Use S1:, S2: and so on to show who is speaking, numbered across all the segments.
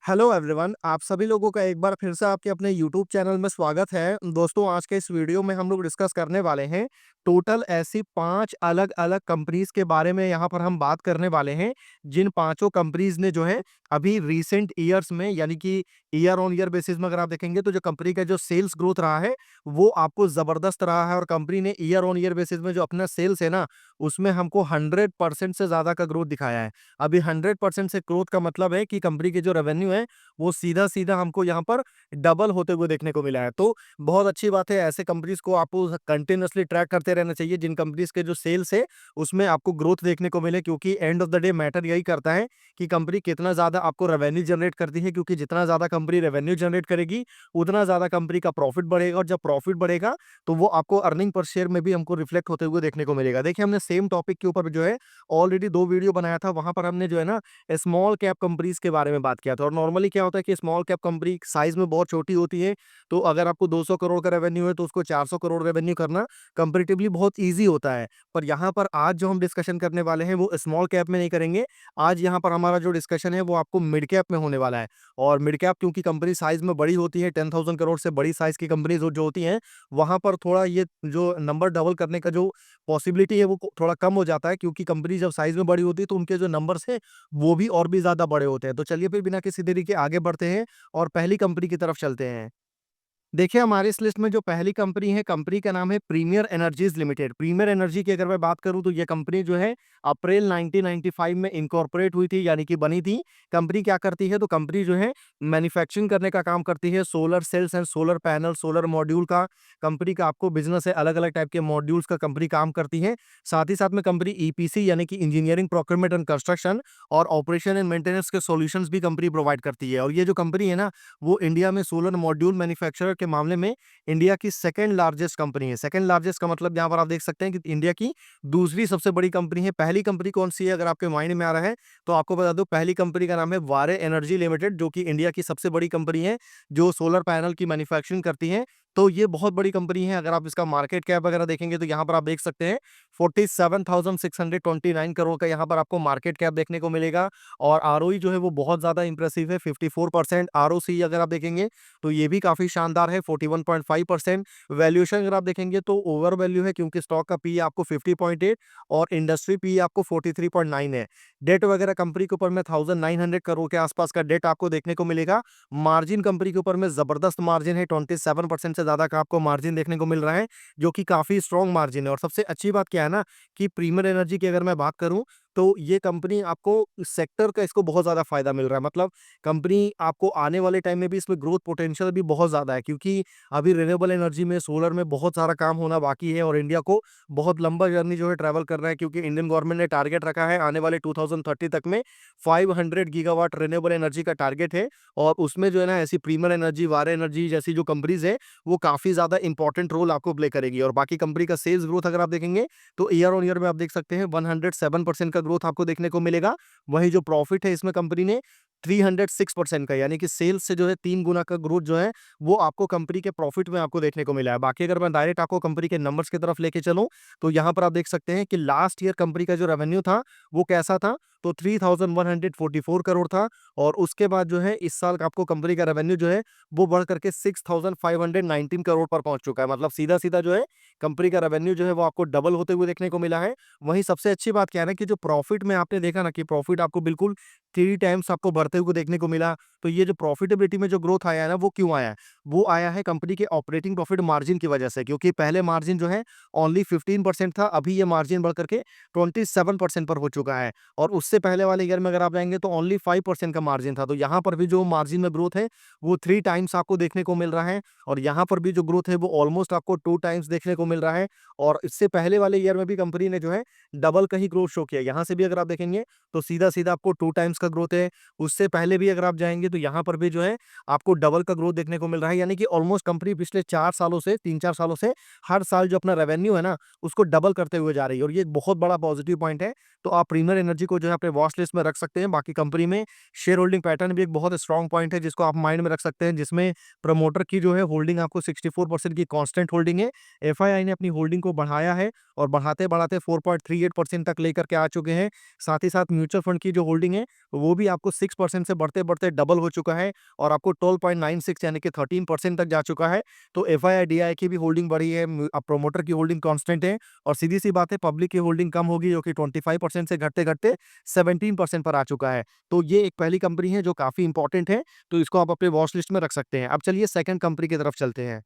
S1: Hello everyone, आप सभी लोगों का एक बार फिर से आपके अपने यूट्यूब चैनल में स्वागत है। दोस्तों, आज के इस वीडियो में हम लोग डिस्कस करने वाले हैं टोटल ऐसी 5 अलग-अलग कंपनीज़ के बारे में यहाँ पर हम बात करने वाले हैं, जिन पाँचों कंपनीज़ ने जो है अभी रिसेंट ईयर्स में यानी कि ईयर ऑन ईयर बेसिस में अगर आप देखेंगे तो जो कंपनी का जो सेल्स ग्रोथ रहा है, वो आपको ज़बरदस्त रहा है और कंपनी ने ईयर ऑन ईयर बेसिस में जो अपना सेल्स है ना, उसमें हमको 100% से ज़्यादा का ग्रोथ दिखाया है। अभी 100% से ग्रोथ का मतलब है कि कंपनी के जो रेवेन्यू है, वो सीधा-सीधा हमको यहाँ पर डबल होते हुए देखने को मिला है। तो बहुत अच्छी बात है, ऐसे कंपनीज़ को आपको कंटीन्यूअसली ट्रैक करते रहना चाहिए, जिन कंपनीज़ के जो सेल्स है, उसमें आपको ग्रोथ देखने को मिले क्योंकि end of the day matter यही करता है कि कंपनी कितना ज़्यादा आपको रेवेन्यू जनरेट करती है क्योंकि जितना ज़्यादा कंपनी रेवेन्यू जनरेट करेगी, उतना ज़्यादा कंपनी का प्रॉफिट बढ़ेगा और जब प्रॉफिट बढ़ेगा, तो वो आपको अर्निंग पर शेयर में भी हमको रिफ्लेक्ट होते हुए देखने को मिलेगा। देखिए, हमने सेम टॉपिक के ऊपर जो है ऑलरेडी 2 वीडियो बनाया था, वहाँ पर हमने जो है ना स्मॉल कैप कंपनीज़ के बारे में बात किया था और नॉर्मली क्या होता है कि स्मॉल कैप कंपनी साइज़ में बहुत छोटी होती है, तो अगर आपको 200 करोड़ का रेवेन्यू है, तो उसको 400 करोड़ रेवेन्यू करना कंपैरेटिवली बहुत ईज़ी होता है। पर यहाँ पर आज जो हम डिस्कशन करने वाले हैं, वो स्मॉल कैप में नहीं करेंगे। आज यहाँ पर हमारा जो डिस्कशन है, वो आपको मिड कैप में होने वाला है और मिड कैप क्योंकि कंपनी साइज़ में बड़ी होती है, 10,000 करोड़ से बड़ी साइज़ की कंपनीज़ जो होती हैं, वहाँ पर थोड़ा ये जो नंबर डबल करने का जो पॉसिबिलिटी है, वो थोड़ा कम हो जाता है क्योंकि कंपनी जब साइज़ में बड़ी होती है, तो उनके जो नंबर्स हैं वो भी और भी ज़्यादा बड़े होते हैं। तो चलिए फिर बिना किसी देरी के आगे बढ़ते हैं और पहली कंपनी की तरफ चलते हैं। देखिए, हमारी इस लिस्ट में जो पहली कंपनी है, कंपनी का नाम है Premier Energies Limited. Premier Energy की अगर मैं बात करूँ तो ये कंपनी जो है अप्रैल 1995 में इनकॉर्पोरेट हुई थी यानी कि बनी थी। कंपनी क्या करती है तो कंपनी जो है मैन्युफैक्चरिंग करने का काम करती है, solar cells and solar panel, solar module का कंपनी का आपको बिज़नेस है, अलग-अलग टाइप के मॉड्यूल्स का कंपनी काम करती है। साथ ही साथ में कंपनी ईपीसी यानी कि इंजीनियरिंग, प्रोक्योरमेंट एंड कंस्ट्रक्शन और ऑपरेशन एंड मेंटेनेंस के सॉल्यूशंस भी कंपनी प्रोवाइड करती है और ये जो कंपनी है ना, वो इंडिया में सोलर मॉड्यूल मैन्युफैक्चरर के मामले में इंडिया की सेकंड लार्जेस्ट कंपनी है। सेकंड लार्जेस्ट का मतलब यहाँ पर आप देख सकते हैं कि इंडिया की दूसरी सबसे बड़ी कंपनी है। पहली कंपनी कौन-सी है अगर आपके माइंड में आ रहा है, तो आपको बता दूँ पहली कंपनी का नाम है वारे एनर्जी लिमिटेड जो कि इंडिया की सबसे बड़ी कंपनी है, जो सोलर पैनल की मैन्युफैक्चरिंग करती है। तो ये बहुत बड़ी कंपनी है। अगर आप इसका मार्केट कैप वगैरह देखेंगे तो यहाँ पर आप देख सकते हैं 47,629 करोड़ का यहाँ पर आपको मार्केट कैप देखने को मिलेगा और आरओई जो है वो बहुत ज़्यादा इंप्रेसिव है 54%। आरओसी अगर आप देखेंगे तो ये भी काफ़ी शानदार है 41.5%। वैल्यूएशन अगर आप देखेंगे तो ओवर वैल्यू है क्योंकि स्टॉक का पीई आपको 50.8 और इंडस्ट्री पीई आपको 43.9 है। डेट वगैरह कंपनी के ऊपर में 1900 करोड़ के आसपास का डेट आपको देखने को मिलेगा। मार्जिन कंपनी के ऊपर में ज़बरदस्त मार्जिन है, 27% से ज़्यादा का आपको मार्जिन देखने को मिल रहा है, जो कि काफ़ी स्ट्रॉन्ग मार्जिन है और सबसे अच्छी बात क्या है ना कि प्रीमियर एनर्जी की अगर मैं बात करूँ, तो ये कंपनी आपको इस सेक्टर का इसको बहुत ज़्यादा फ़ायदा मिल रहा है। मतलब कंपनी आपको आने वाले टाइम में भी इसमें ग्रोथ पोटेंशियल भी बहुत ज़्यादा है क्योंकि अभी रिन्यूएबल एनर्जी में, सोलर में बहुत सारा काम होना बाकी है और इंडिया को बहुत लंबा जर्नी जो है ट्रैवल करना है क्योंकि इंडियन गवर्नमेंट ने टारगेट रखा है आने वाले 2030 तक में 500 गीगावाट रिन्यूएबल एनर्जी का टारगेट है और उसमें जो है ना ऐसी प्रीमियर एनर्जी, वारे एनर्जी जैसी जो कंपनीज़ है, वो काफ़ी ज़्यादा इंपॉर्टेंट रोल आपको प्ले करेगी और बाकी कंपनी का सेल्स ग्रोथ अगर आप देखेंगे, तो ईयर ऑन ईयर में आप देख सकते हैं 107% का ग्रोथ आपको देखने को मिलेगा। वहीं जो प्रॉफिट है इसमें कंपनी ने 306% का यानी कि सेल्स से जो है 3 गुना का ग्रोथ जो है, वो आपको कंपनी के प्रॉफिट में आपको देखने को मिला है। बाकी अगर मैं डायरेक्ट आपको कंपनी के नंबर्स की तरफ लेके चलूँ, तो यहाँ पर आप देख सकते हैं कि लास्ट ईयर कंपनी का जो रेवेन्यू था, वो कैसा था? तो 3144 करोड़ था और उसके बाद जो है इस साल का आपको कंपनी का रेवेन्यू जो है, वो बढ़ करके 6519 करोड़ पर पहुँच चुका है। मतलब सीधा-सीधा जो है कंपनी का रेवेन्यू जो है वो आपको डबल होते हुए देखने को मिला है। वहीं सबसे अच्छी बात क्या है ना कि जो प्रॉफिट में आपने देखा ना कि प्रॉफिट आपको बिल्कुल 3 टाइम्स आपको बढ़ते हुए देखने को मिला। तो ये जो प्रॉफिटेबिलिटी में जो ग्रोथ आया है ना, वो क्यों आया है? वो आया है कंपनी के ऑपरेटिंग प्रॉफिट मार्जिन की वजह से क्योंकि पहले मार्जिन जो है ओनली 15% था, अभी ये मार्जिन बढ़ करके 27% पर हो चुका है और उससे पहले वाले ईयर में अगर आप जाएँगे तो ओनली 5% का मार्जिन था। तो यहाँ पर भी जो मार्जिन में ग्रोथ है, वो 3 टाइम्स आपको देखने को मिल रहा है और यहाँ पर भी जो ग्रोथ है, वो ऑलमोस्ट आपको 2 टाइम्स देखने को मिल रहा है और इससे पहले वाले ईयर में भी कंपनी ने जो है डबल का ही ग्रोथ शो किया। यहाँ से भी अगर आप देखेंगे तो सीधा-सीधा आपको 2 टाइम्स का ग्रोथ है। उससे पहले भी अगर आप जाएँगे तो यहाँ पर भी जो है आपको डबल का ग्रोथ देखने को मिल रहा है। यानी कि ऑलमोस्ट कंपनी पिछले 4 सालों से 3-4 सालों से हर साल जो अपना रेवेन्यू है ना, उसको डबल करते हुए जा रही है और ये एक बहुत बड़ा पॉजिटिव पॉइंट है। तो आप प्रीमियर एनर्जी को जो है अपने वॉच लिस्ट में रख सकते हैं। बाकी कंपनी में शेयर होल्डिंग पैटर्न भी एक बहुत स्ट्रॉन्ग पॉइंट है जिसको आप माइंड में रख सकते हैं, जिसमें प्रमोटर की जो है होल्डिंग आपको 64% की कांस्टेंट होल्डिंग है। एफआईआई ने अपनी होल्डिंग को बढ़ाया है और बढ़ाते-बढ़ाते 4.38% तक लेकर के आ चुके हैं। साथ ही साथ म्यूचुअल फंड की जो होल्डिंग है, वो भी आपको 6% 15% से बढ़ते-बढ़ते डबल हो चुका है और आपको 12.96 यानी कि 13% तक जा चुका है। तो एफआईआईडीआई की भी होल्डिंग बढ़ी है, अब प्रोमोटर की होल्डिंग कांस्टेंट है और सीधी-सी बात है पब्लिक की होल्डिंग कम होगी जो कि 25% से घटते-घटते 17% पर आ चुका है। तो ये एक पहली कंपनी है जो काफ़ी इंपॉर्टेंट है, तो इसको आप अपने वॉच लिस्ट में रख सकते हैं। अब चलिए सेकंड कंपनी की तरफ चलते हैं।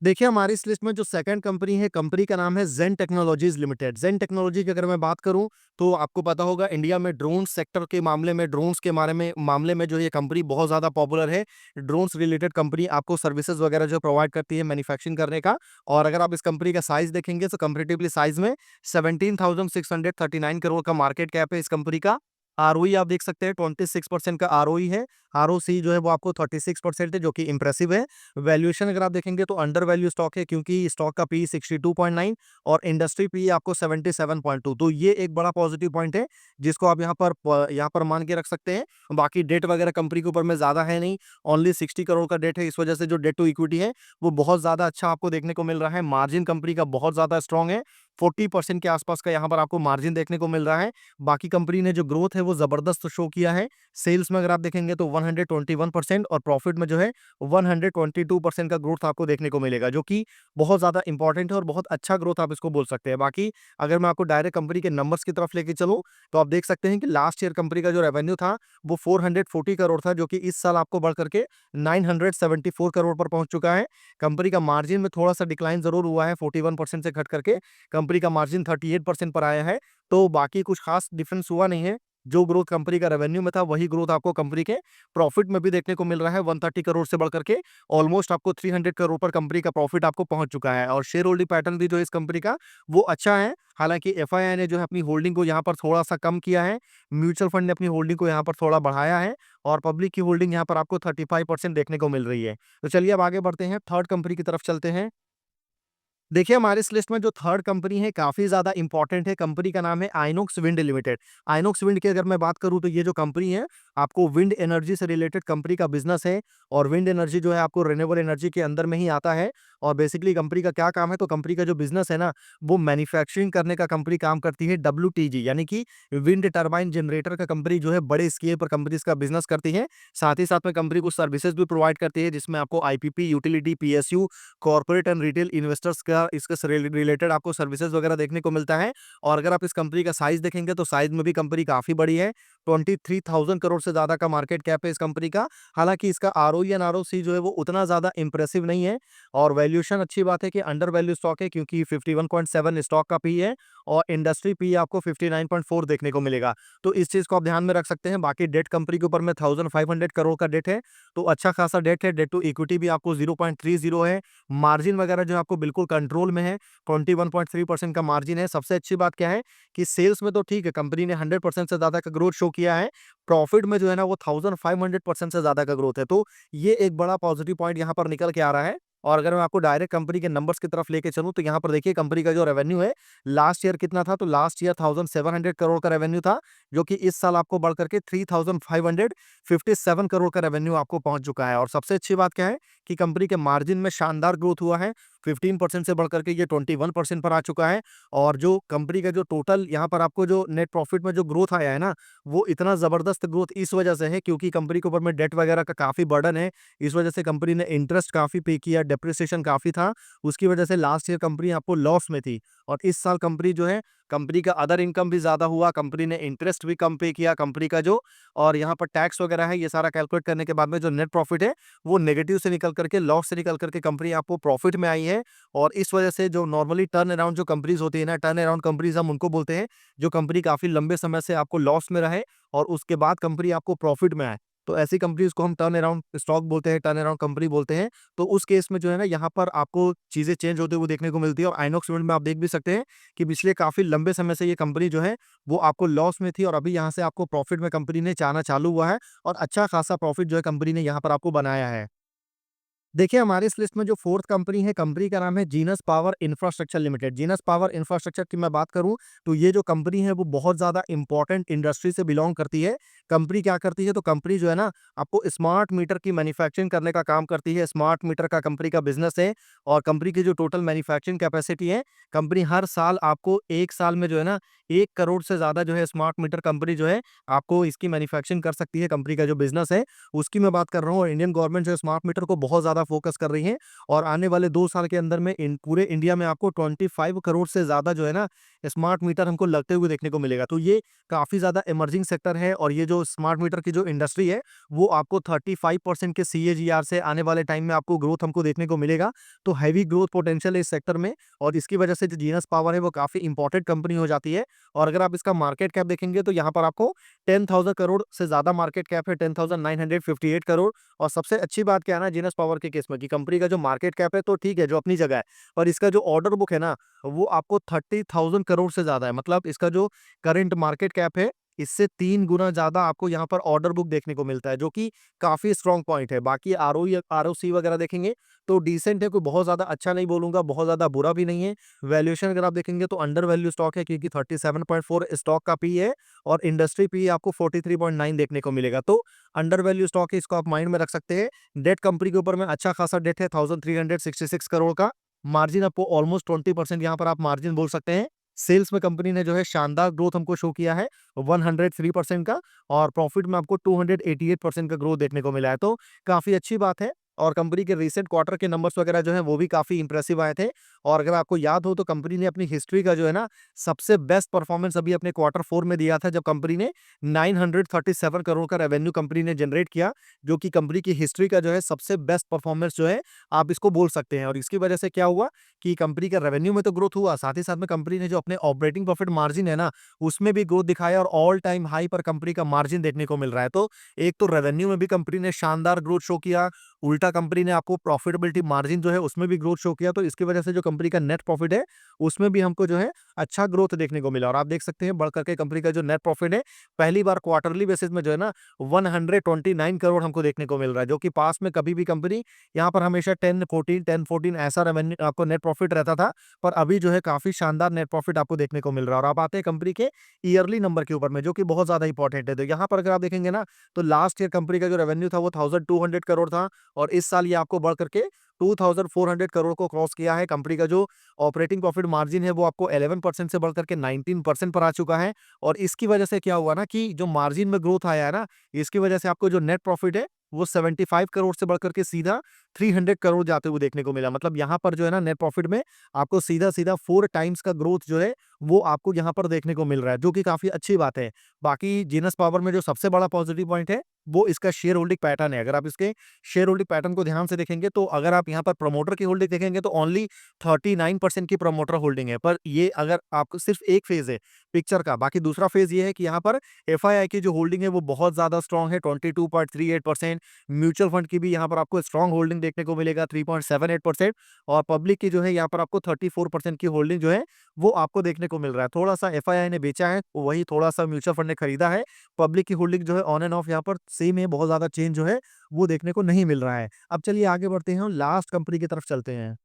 S1: देखिए, हमारी इस लिस्ट में जो सेकंड कंपनी है, कंपनी का नाम है Zen Technologies Limited. Zen Technology की अगर मैं बात करूँ, तो आपको पता होगा इंडिया में ड्रोन सेक्टर के मामले में, ड्रोन्स के मामले में जो ये कंपनी बहुत ज़्यादा पॉपुलर है। ड्रोन्स रिलेटेड कंपनी आपको सर्विसेज़ वगैरह जो प्रोवाइड करती है मैन्युफैक्चरिंग करने का। और अगर आप इस कंपनी का साइज़ देखेंगे, तो कंपैरेटिवली साइज़ में 17,639 करोड़ का मार्केट कैप है इस कंपनी का। आरओई आप देख सकते हैं 26% का आरओई है। आरओसी जो है वो आपको 36% है, जो कि इंप्रेसिव है। वैल्यूएशन अगर आप देखेंगे तो अंडर वैल्यू स्टॉक है, क्योंकि स्टॉक का पी 62.9 और इंडस्ट्री पी आपको 77.2। तो ये एक बड़ा पॉजिटिव पॉइंट है जिसको आप यहाँ पर मान के रख सकते हैं। बाकी डेट वगैरह कंपनी के ऊपर में ज्यादा है नहीं, ओनली 60 करोड़ का डेट है। इस वजह से जो डेट टू इक्विटी है वो बहुत ज्यादा अच्छा आपको देखने को मिल रहा है। मार्जिन कंपनी का बहुत ज्यादा स्ट्रॉन्ग है, 40% के आसपास का यहाँ पर आपको मार्जिन देखने को मिल रहा है। बाकी कंपनी ने जो ग्रोथ है वो जबरदस्त शो किया है। सेल्स में अगर आप देखेंगे तो 121% और प्रॉफिट में जो है 122% का ग्रोथ आपको देखने को मिलेगा, जो कि बहुत ज़्यादा इंपॉर्टेंट है और बहुत अच्छा ग्रोथ आप इसको बोल सकते हैं। बाकी अगर मैं आपको डायरेक्ट कंपनी के नंबर्स की तरफ लेके चलूँ, तो आप देख सकते हैं कि लास्ट ईयर कंपनी का जो रेवेन्यू था वो 440 करोड़ था, जो कि इस साल आपको बढ़ करके 974 करोड़ पर पहुंच चुका है। कंपनी का मार्जिन में थोड़ा सा डिक्लाइन जरूर हुआ है, 41% से घट करके कंपनी का मार्जिन 38% पर आया है। तो बाकी कुछ खास डिफरेंस हुआ नहीं है। जो ग्रोथ कंपनी का रेवेन्यू में था वही ग्रोथ आपको कंपनी के प्रॉफिट में भी देखने को मिल रहा है। 130 करोड़ से बढ़ करके ऑलमोस्ट आपको 300 करोड़ पर कंपनी का प्रॉफिट आपको पहुंच चुका है। और शेयर होल्डिंग पैटर्न भी जो है इस कंपनी का वो अच्छा है। हालांकि एफआईआई ने जो है अपनी होल्डिंग को यहाँ पर थोड़ा सा कम किया है, म्यूचुअल फंड ने अपनी होल्डिंग को यहाँ पर थोड़ा बढ़ाया है और पब्लिक की होल्डिंग यहाँ पर आपको 35% देखने को मिल रही है। तो चलिए अब आगे बढ़ते हैं, थर्ड कंपनी की तरफ चलते हैं। देखिए, हमारे इस लिस्ट में जो थर्ड कंपनी है काफ़ी ज़्यादा इंपॉर्टेंट है। कंपनी का नाम है INOX wind limited. INOX wind की अगर मैं बात करूँ, तो ये जो कंपनी है आपको विंड एनर्जी से रिलेटेड कंपनी का बिज़नेस है और विंड एनर्जी जो है आपको रिन्यूएबल एनर्जी के अंदर में ही आता है। और बेसिकली कंपनी का क्या काम है, तो कंपनी का जो बिज़नेस है ना, वो मैन्युफैक्चरिंग करने का कंपनी काम करती है। डब्ल्यूटीजी यानी कि विंड टरबाइन जनरेटर का कंपनी जो है बड़े स्केल पर कंपनी इसका बिज़नेस करती है। साथ ही साथ में कंपनी कुछ सर्विसेज़ भी प्रोवाइड करती है, जिसमें आपको IPP, utility, PSU, corporate and retail investors का इसके से रिलेटेड आपको सर्विसेज वगैरह देखने को मिलता है। और अगर आप इस कंपनी का साइज देखेंगे, तो साइज में भी कंपनी काफी बड़ी है। 23,000 करोड़ से ज्यादा का मार्केट कैप है इस कंपनी का। हालांकि इसका आरओई एंड आरओसी जो है वो उतना ज्यादा इंप्रेसिव नहीं है। और वैल्यूएशन अच्छी बात है कि अंडर वैल्यू स्टॉक है, क्योंकि 51.7 स्टॉक का पी है और इंडस्ट्री पी आपको 59.4 देखने को मिलेगा। तो इस चीज को आप ध्यान में रख सकते हैं। बाकी डेट कंपनी के ऊपर में 1500 करोड़ का डेट है, तो अच्छा खासा डेट है। डेट टू इक्विटी भी आपको 0.30 है। मार्जिन वगैरह जो है आपको बिल्कुल कंट्रोल में है, 21.3% का मार्जिन है। सबसे अच्छी बात क्या है कि सेल्स में तो ठीक है, कंपनी ने 100% से ज़्यादा का ग्रोथ शो किया है। प्रॉफिट में जो है ना वो 1500% से ज़्यादा का ग्रोथ है। तो ये एक बड़ा पॉजिटिव पॉइंट यहाँ पर निकल के आ रहा है। और अगर मैं आपको डायरेक्ट कंपनी के नंबर्स की तरफ लेके चलूँ, तो यहाँ पर देखिए कंपनी का जो रेवेन्यू है लास्ट ईयर कितना था, तो लास्ट ईयर 1700 करोड़ का रेवेन्यू था, जो कि इस साल आपको बढ़ करके 3557 करोड़ का रेवेन्यू आपको पहुंच चुका है। और सबसे अच्छी बात क्या है कि कंपनी के मार्जिन में शानदार ग्रोथ हुआ है, 15% से बढ़ करके ये 21% पर आ चुका है। और जो कंपनी का जो टोटल यहाँ पर आपको जो नेट प्रॉफिट में जो ग्रोथ आया है ना, वो इतना ज़बरदस्त ग्रोथ इस वजह से है क्योंकि कंपनी के ऊपर में डेट वगैरह का काफ़ी बर्डन है। इस वजह से कंपनी ने इंटरेस्ट काफ़ी पे किया, डेप्रिसिएशन काफ़ी था। उसकी वजह से लास्ट ईयर कंपनी आपको लॉस में थी और इस साल कंपनी जो है, कंपनी का अदर इनकम भी ज़्यादा हुआ, कंपनी ने इंटरेस्ट भी कम पे किया कंपनी का जो, और यहाँ पर टैक्स वगैरह है, ये सारा कैलकुलेट करने के बाद में जो नेट प्रॉफिट है वो नेगेटिव से निकल करके, लॉस से निकल करके कंपनी आपको प्रॉफिट में आई है। और इस वजह से जो नॉर्मली टर्न अराउंड जो कंपनीज होती है ना, टर्न अराउंड कंपनीज हम उनको बोलते हैं, जो कंपनी काफ़ी लंबे समय से आपको लॉस में रहे और उसके बाद कंपनी आपको प्रॉफिट में आए। तो ऐसी कंपनीज को हम टर्न अराउंड स्टॉक बोलते हैं, टर्न अराउंड कंपनी बोलते हैं। तो उस केस में जो है ना, यहाँ पर आपको चीज़ें चेंज होते हुए देखने को मिलती है। और आइनॉक्स सीमेंट में आप देख भी सकते हैं कि पिछले काफ़ी लंबे समय से ये कंपनी जो है वो आपको लॉस में थी और अभी यहाँ से आपको प्रॉफिट में कंपनी ने जाना चालू हुआ है और अच्छा खासा प्रॉफिट जो है कंपनी ने यहाँ पर आपको बनाया है। देखिए, हमारी इस लिस्ट में जो 4th कंपनी है, कंपनी का नाम है genus power infrastructure limited. Genus power infrastructure की मैं बात करूँ, तो ये जो कंपनी है, वो बहुत ज़्यादा इम्पोर्टेंट इंडस्ट्री से बिलॉन्ग करती है। कंपनी क्या करती है, तो कंपनी जो है ना, आपको स्मार्ट मीटर की मैन्युफैक्चरिंग करने का काम करती है। स्मार्ट मीटर का कंपनी का बिज़नेस है और कंपनी की जो टोटल मैन्युफैक्चरिंग कैपेसिटी है, कंपनी हर साल आपको 1 साल में जो है ना, 1 करोड़ से ज़्यादा जो है स्मार्ट मीटर कंपनी जो है, आपको इसकी मैन्युफैक्चरिंग कर सकती है। कंपनी का जो बिज़नेस है, उसकी मैं बात कर रहा हूँ और इंडियन गवर्नमेंट जो है स्मार्ट मीटर को बहुत ज़्यादा फ़ोकस कर रही है और आने वाले 2 साल के अंदर में इन पूरे इंडिया में आपको 25 करोड़ से ज़्यादा जो है ना, स्मार्ट मीटर हमको लगते हुए देखने को मिलेगा। तो ये काफ़ी ज़्यादा इमर्जिंग सेक्टर है और ये जो स्मार्ट मीटर की जो इंडस्ट्री है, वो आपको 35% के सीएजीआर से आने वाले टाइम में आपको ग्रोथ हमको देखने को मिलेगा। तो हेवी ग्रोथ पोटेंशियल है इस सेक्टर में और इसकी वजह से जो जीनस पावर है, वो काफ़ी इंपॉर्टेंट कंपनी हो जाती है और अगर आप इसका मार्केट कैप देखेंगे, तो यहाँ पर आपको 10,000 करोड़ से ज़्यादा मार्केट कैप है, 10,958 करोड़। और सबसे अच्छी बात क्या है ना जीनस पावर के केस में कि कंपनी का जो मार्केट कैप है तो ठीक है, जो अपनी जगह है, पर इसका जो ऑर्डर बुक है ना, वो आपको 30,000 करोड़ से ज़्यादा है। मतलब इसका जो करंट मार्केट कैप है, इससे 3 गुना ज़्यादा आपको यहाँ पर ऑर्डर बुक देखने को मिलता है, जो कि काफ़ी स्ट्रॉन्ग पॉइंट है। बाकी आरओई आरओसी वगैरह देखेंगे, तो डिसेंट है, कोई बहुत ज़्यादा अच्छा नहीं बोलूँगा, बहुत ज़्यादा बुरा भी नहीं है। वैल्यूएशन अगर आप देखेंगे तो अंडर वैल्यू स्टॉक है क्योंकि 37.4 स्टॉक का पी है और इंडस्ट्री पी आपको 43.9 देखने को मिलेगा। तो अंडर वैल्यू स्टॉक है, इसको आप माइंड में रख सकते हैं। डेट कंपनी के ऊपर में अच्छा खासा डेट है 1366 करोड़ का। मार्जिन आपको ऑलमोस्ट 20% यहाँ पर आप मार्जिन बोल सकते हैं। सेल्स में कंपनी ने जो है शानदार ग्रोथ हमको शो किया है 103% का और प्रॉफिट में आपको 288% का ग्रोथ देखने को मिला है। तो काफ़ी अच्छी बात है और कंपनी के रिसेंट क्वार्टर के नंबर्स वगैरह जो हैं वो भी काफ़ी इंप्रेसिव आए थे और अगर आपको याद हो तो कंपनी ने अपनी हिस्ट्री का जो है ना सबसे बेस्ट परफॉर्मेंस अभी अपने क्वार्टर 4 में दिया था जब कंपनी ने 937 करोड़ का रेवेन्यू कंपनी ने जनरेट किया, जो कि कंपनी की हिस्ट्री का जो है सबसे बेस्ट परफॉर्मेंस जो है आप इसको बोल सकते हैं। और इसकी वजह से क्या हुआ कि कंपनी का रेवेन्यू में तो ग्रोथ हुआ, साथ ही साथ में कंपनी ने जो अपने ऑपरेटिंग प्रॉफिट मार्जिन है ना, उसमें भी ग्रोथ दिखाया और ऑल टाइम हाई पर कंपनी का मार्जिन देखने को मिल रहा है। तो एक तो रेवेन्यू में भी कंपनी ने शानदार ग्रोथ शो किया, उल्टा कंपनी ने आपको प्रॉफिटेबिलिटी मार्जिन जो है उसमें भी ग्रोथ शो किया। तो इसकी वजह से जो कंपनी का नेट प्रॉफिट है, उसमें भी हमको जो है अच्छा ग्रोथ देखने को मिला और आप देख सकते हैं बढ़ करके कंपनी का जो नेट प्रॉफिट है, पहली बार क्वार्टरली बेसिस में जो है ना 129 करोड़ हमको देखने को मिल रहा है, जो कि पास में कभी भी कंपनी यहाँ पर हमेशा 10-14 ऐसा रेवेन्यू आपको नेट प्रॉफिट रहता था, पर अभी जो है काफ़ी शानदार नेट प्रॉफिट आपको देखने को मिल रहा है। और अब आते हैं कंपनी के ईयरली नंबर के ऊपर में, जो कि बहुत ज़्यादा इंपॉर्टेंट है। तो यहाँ पर अगर आप देखेंगे ना, तो लास्ट ईयर कंपनी का जो रेवेन्यू था वो 1200 करोड़ था और इस साल ये आपको बढ़ करके 2400 करोड़ को क्रॉस किया है। कंपनी का जो ऑपरेटिंग प्रॉफिट मार्जिन है वो आपको 11% से बढ़ करके 19% पर आ चुका है और इसकी वजह से क्या हुआ ना कि जो मार्जिन में ग्रोथ आया है ना, इसकी वजह से आपको जो नेट प्रॉफिट है वो 75 करोड़ से बढ़ करके सीधा 300 करोड़ जाते हुए देखने को मिला। मतलब यहाँ पर जो है ना नेट प्रॉफिट में आपको सीधा-सीधा 4 टाइम्स का ग्रोथ जो है वो आपको यहाँ पर देखने को मिल रहा है, जो कि काफ़ी अच्छी बात है। बाकी जीनस पावर में जो सबसे बड़ा पॉजिटिव पॉइंट है, वो इसका शेयर होल्डिंग पैटर्न है। अगर आप इसके शेयर होल्डिंग पैटर्न को ध्यान से देखेंगे, तो अगर आप यहाँ पर प्रमोटर की होल्डिंग देखेंगे, तो ओनली 39% की प्रमोटर होल्डिंग है। पर ये अगर आपको सिर्फ एक फेज़ है पिक्चर का, बाकी दूसरा फेज़ ये है कि यहाँ पर एफआईआई की जो होल्डिंग है, वो बहुत ज़्यादा स्ट्रॉन्ग है, 22.38%। म्यूचुअल फंड की भी यहाँ पर आपको स्ट्रॉन्ग होल्डिंग देखने को मिलेगा, 3.78% और पब्लिक की जो है यहाँ पर आपको 34% की होल्डिंग जो है, वो आपको देखने को मिल रहा है। थोड़ा-सा एफआईआई ने बेचा है, वही थोड़ा-सा म्यूचुअल फंड ने खरीदा है। पब्लिक की होल्डिंग जो है ऑन एंड ऑफ यहाँ पर सेम है, बहुत ज़्यादा चेंज जो है वो देखने को नहीं मिल रहा है। अब चलिए आगे बढ़ते हैं और लास्ट कंपनी की तरफ चलते हैं।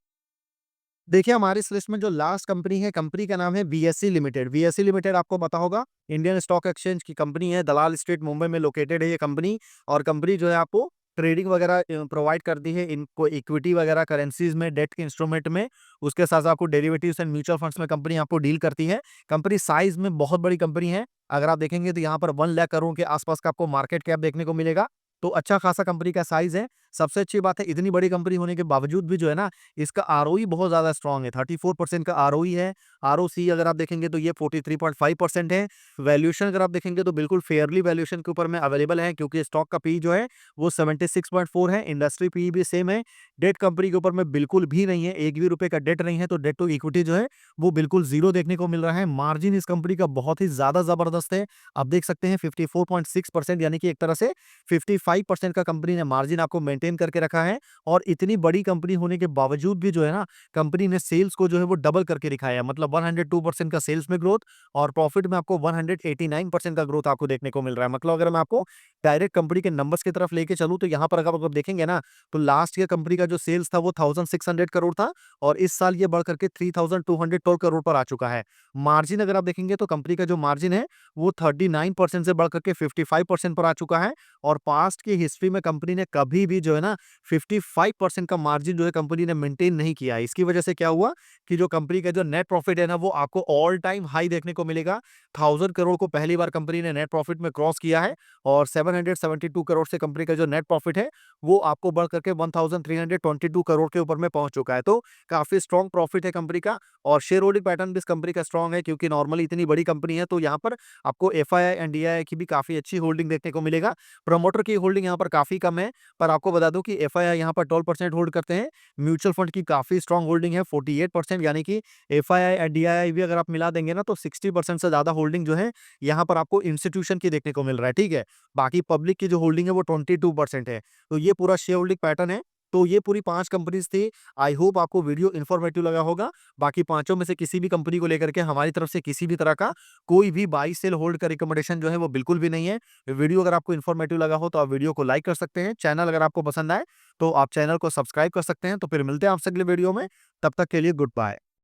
S1: देखिए, हमारी इस लिस्ट में जो लास्ट कंपनी है, कंपनी का नाम है बीएसई लिमिटेड। बीएसई लिमिटेड आपको पता होगा, इंडियन स्टॉक एक्सचेंज की कंपनी है, दलाल स्ट्रीट मुंबई में लोकेटेड है ये कंपनी और कंपनी जो है आपको ट्रेडिंग वगैरह प्रोवाइड करती है इनको इक्विटी वगैरह करेंसीज़ में, डेट के इंस्ट्रूमेंट में, उसके साथ-साथ आपको डेरिवेटिव्स एंड म्यूचुअल फंड्स में कंपनी आपको डील करती है। कंपनी साइज़ में बहुत बड़ी कंपनी है। अगर आप देखेंगे तो यहाँ पर 1 लाख करोड़ के आसपास का आपको मार्केट कैप देखने को मिलेगा। तो अच्छा खासा कंपनी का साइज़ है। सबसे अच्छी बात है इतनी बड़ी कंपनी होने के बावजूद भी जो है ना, इसका आरओई बहुत ज़्यादा स्ट्रॉन्ग है, 34% का आरओई है। आरओसी अगर आप देखेंगे तो ये 43.5% है। वैल्यूएशन अगर आप देखेंगे तो बिल्कुल फेयरली वैल्यूएशन के ऊपर में अवेलेबल है क्योंकि स्टॉक का पी जो है वो 76.4 है, इंडस्ट्री पी भी सेम है। डेट कंपनी के ऊपर में बिल्कुल भी नहीं है, 1 भी रुपए का डेट नहीं है, तो डेट टू इक्विटी जो है वो बिल्कुल ज़ीरो देखने को मिल रहा है। मार्जिन इस कंपनी का बहुत ही ज़्यादा ज़बरदस्त है। आप देख सकते हैं 54.6% यानी कि एक तरह से 55% का कंपनी ने मार्जिन आपको मेंटेन मेंटेन करके रखा है और इतनी बड़ी कंपनी होने के बावजूद भी जो है ना, कंपनी ने सेल्स को जो है वो डबल करके दिखाया है। मतलब 102% का सेल्स में ग्रोथ और प्रॉफिट में आपको 189% का ग्रोथ आपको देखने को मिल रहा है। मतलब अगर मैं आपको डायरेक्ट कंपनी के नंबर्स की तरफ लेके चलूँ तो यहाँ पर अगर देखेंगे ना, तो लास्ट ईयर कंपनी का जो सेल्स था वो 1600 करोड़ था और इस साल ये बढ़ करके 3212 करोड़ पर आ चुका है। मार्जिन अगर आप देखेंगे तो कंपनी का जो मार्जिन है वो 39% से बढ़ करके 55% पर आ चुका है और पास्ट की हिस्ट्री में कंपनी ने कभी भी जो है ना 55% का मार्जिन जो है कंपनी ने मेंटेन नहीं किया है। इसकी वजह से क्या हुआ कि जो कंपनी का जो नेट प्रॉफिट है ना, वो आपको ऑल टाइम हाई देखने को मिलेगा। 1000 करोड़ को पहली बार कंपनी ने नेट प्रॉफिट में क्रॉस किया है और 772 करोड़ से कंपनी का जो नेट प्रॉफिट है वो आपको बढ़ करके 1322 करोड़ के ऊपर में पहुंच चुका है। तो काफी स्ट्रॉन्ग प्रॉफिट है कंपनी का और शेयर होल्डिंग पैटर्न भी इस कंपनी का स्ट्रॉन्ग है, क्योंकि नॉर्मली इतनी बड़ी कंपनी है तो यहाँ पर आपको एफआईआई एंड डीआईआई की भी काफी अच्छी होल्डिंग देखने को मिलेगा। प्रमोटर की होल्डिंग यहाँ पर काफी कम है, पर आपको बता दूं कि एफआईआई यहाँ पर 12% होल्ड करते हैं। म्यूचुअल फंड की काफी स्ट्रॉन्ग होल्डिंग है 48%, यानी कि एफआईआई एंड डीआईआई भी अगर आप मिला देंगे ना तो 60% से ज्यादा होल्डिंग जो है यहाँ पर आपको इंस्टीट्यूशन की देखने को मिल रहा है। ठीक है, बाकी पब्लिक की जो होल्डिंग है वो 22% है। तो ये पूरा शेयर होल्डिंग पैटर्न है। तो ये पूरी 5 कंपनीज़ थी। आई होप आपको वीडियो इन्फॉर्मेटिव लगा होगा। बाकी पाँचों में से किसी भी कंपनी को लेकर के हमारी तरफ से किसी भी तरह का कोई भी बाय सेल होल्ड का रिकमेंडेशन जो है वो बिल्कुल भी नहीं है। वीडियो अगर आपको इन्फॉर्मेटिव लगा हो तो आप वीडियो को लाइक कर सकते हैं। चैनल अगर आपको पसंद आए तो आप चैनल को सब्सक्राइब कर सकते हैं। तो फिर मिलते हैं आपसे अगले वीडियो में। तब तक के लिए गुड बाय।